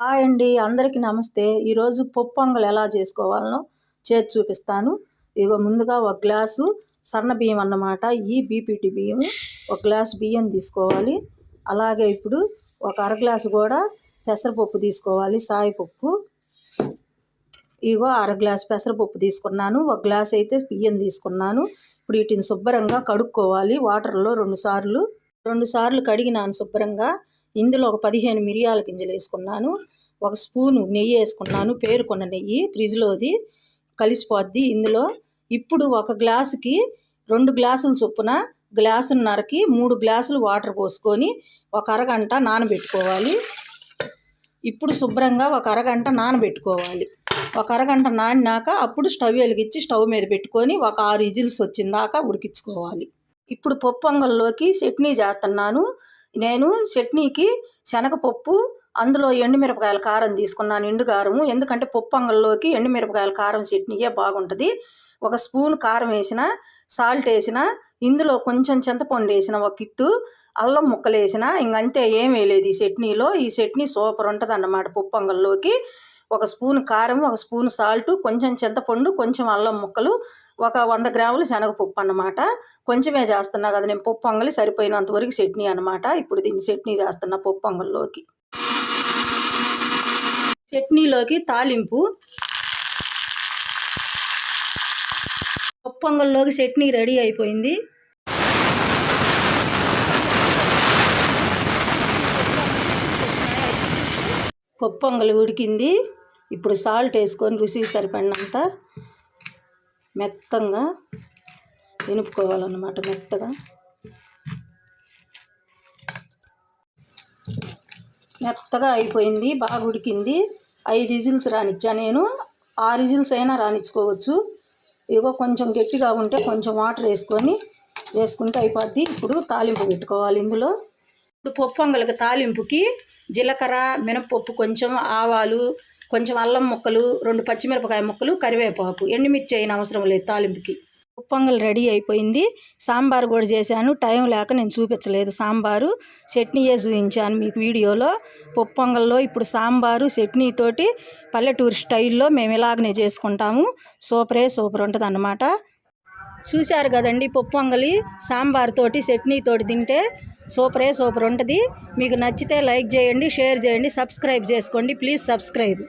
Hi అండి, అందరికీ నమస్తే. ఈరోజు పప్పు పొంగల్ ఎలా చేసుకోవాలనో చేసి చూపిస్తాను. ఇగో ముందుగా ఒక గ్లాసు సన్న బియ్యం అన్నమాట. ఈ బీపీటీ బియ్యం, ఒక గ్లాసు బియ్యం తీసుకోవాలి. అలాగే ఇప్పుడు ఒక అర గ్లాసు కూడా పెసరపప్పు తీసుకోవాలి, సాయిపప్పు. ఇగో అర గ్లాసు పెసరపప్పు తీసుకున్నాను, ఒక గ్లాసు అయితే బియ్యం తీసుకున్నాను. ఇప్పుడు వీటిని శుభ్రంగా కడుక్కోవాలి వాటర్లో రెండు సార్లు కడిగినాను శుభ్రంగా. ఇందులో ఒక 15 మిరియాల గింజలు వేసుకున్నాను, ఒక స్పూను నెయ్యి వేసుకున్నాను, పేరుకున్న నెయ్యి, ఫ్రిడ్జ్లోది, కలిసిపోద్ది ఇందులో. ఇప్పుడు ఒక గ్లాసుకి 2 గ్లాసుల చొప్పున గ్లాసున్నరకి 3 గ్లాసులు వాటర్ పోసుకొని ఒక అరగంట నానబెట్టుకోవాలి. ఇప్పుడు శుభ్రంగా ఒక అరగంట నానబెట్టుకోవాలి. ఒక అరగంట నానినాక అప్పుడు స్టవ్ వెలిగించి స్టవ్ మీద పెట్టుకొని ఒక 6 విజిల్స్ వచ్చిందాకా ఉడికించుకోవాలి. ఇప్పుడు పప్పు పొంగల్లోకి చట్నీ చేస్తున్నాను. నేను చట్నీకి శనగపప్పు, అందులో ఎండుమిరపకాయల కారం తీసుకున్నాను, ఎండు కారము. ఎందుకంటే పప్పు పొంగల్లోకి ఎండుమిరపకాయల కారం చట్నీయే బాగుంటుంది. ఒక స్పూన్ కారం వేసిన, సాల్ట్ వేసిన, ఇందులో కొంచెం చింతపండు వేసిన, ఒక ఇత్తు అల్లం ముక్కలు వేసిన, ఇంకంతే, ఏం వేయలేదు ఈ చట్నీలో. ఈ చట్నీ సూపర్ ఉంటుంది అన్నమాట పప్పు పొంగల్లోకి. ఒక స్పూన్ కారం, ఒక స్పూన్ సాల్ట్, కొంచెం చింతపండు, కొంచెం అల్లం ముక్కలు, ఒక 100 గ్రాములు శనగపప్పు అన్నమాట. కొంచెమే చేస్తున్నా కదా నేను పప్పు పొంగలి, సరిపోయినంతవరకు చట్నీ అన్నమాట. ఇప్పుడు దీన్ని చట్నీ చేస్తున్నా పప్పు పొంగల్లోకి. చట్నీలోకి తాలింపు. పప్పు పొంగల్లోకి చట్నీ రెడీ అయిపోయింది. పప్పు పొంగల్ ఉడికింది. ఇప్పుడు సాల్ట్ వేసుకొని రుచికి సరిపడినంత మెత్తంగా ఎనుపుకోవాలన్నమాట. మెత్తగా అయిపోయింది, బాగా ఉడికింది. 5 విజిల్స్ రానిచ్చా నేను, 6 విజిల్స్ అయినా రానిచ్చుకోవచ్చు. ఇగో కొంచెం గట్టిగా ఉంటే కొంచెం వాటర్ వేసుకుంటే అయిపోద్ది. ఇప్పుడు తాలింపు పెట్టుకోవాలి ఇందులో. ఇప్పుడు పప్పు పొంగల్కి తాలింపుకి జీలకర్ర, మినపప్పు, కొంచెం ఆవాలు, కొంచెం అల్లం ముక్కలు, 2 పచ్చిమిరపకాయ ముక్కలు, కరివేపాకు, ఎండుమిర్చి అయిన అవసరం లేదు తాలింపుకి. పప్పు పొంగల్ రెడీ అయిపోయింది. సాంబారు కూడా చేశాను, టైం లేక నేను చూపించలేదు సాంబారు, చట్నీయే చూపించాను మీకు వీడియోలో. పప్పు పొంగల్లో ఇప్పుడు సాంబారు చట్నీతోటి పల్లెటూరు స్టైల్లో మేము ఇలాగనే చేసుకుంటాము. సూపర్ ఉంటుంది అన్నమాట. చూశారు కదండి, పప్పు పొంగలి సాంబార్తోటి చట్నీతోటి తింటే సూపర్ ఉంటుంది. మీకు నచ్చితే లైక్ చేయండి, షేర్ చేయండి, సబ్స్క్రైబ్ చేసుకోండి. Please subscribe.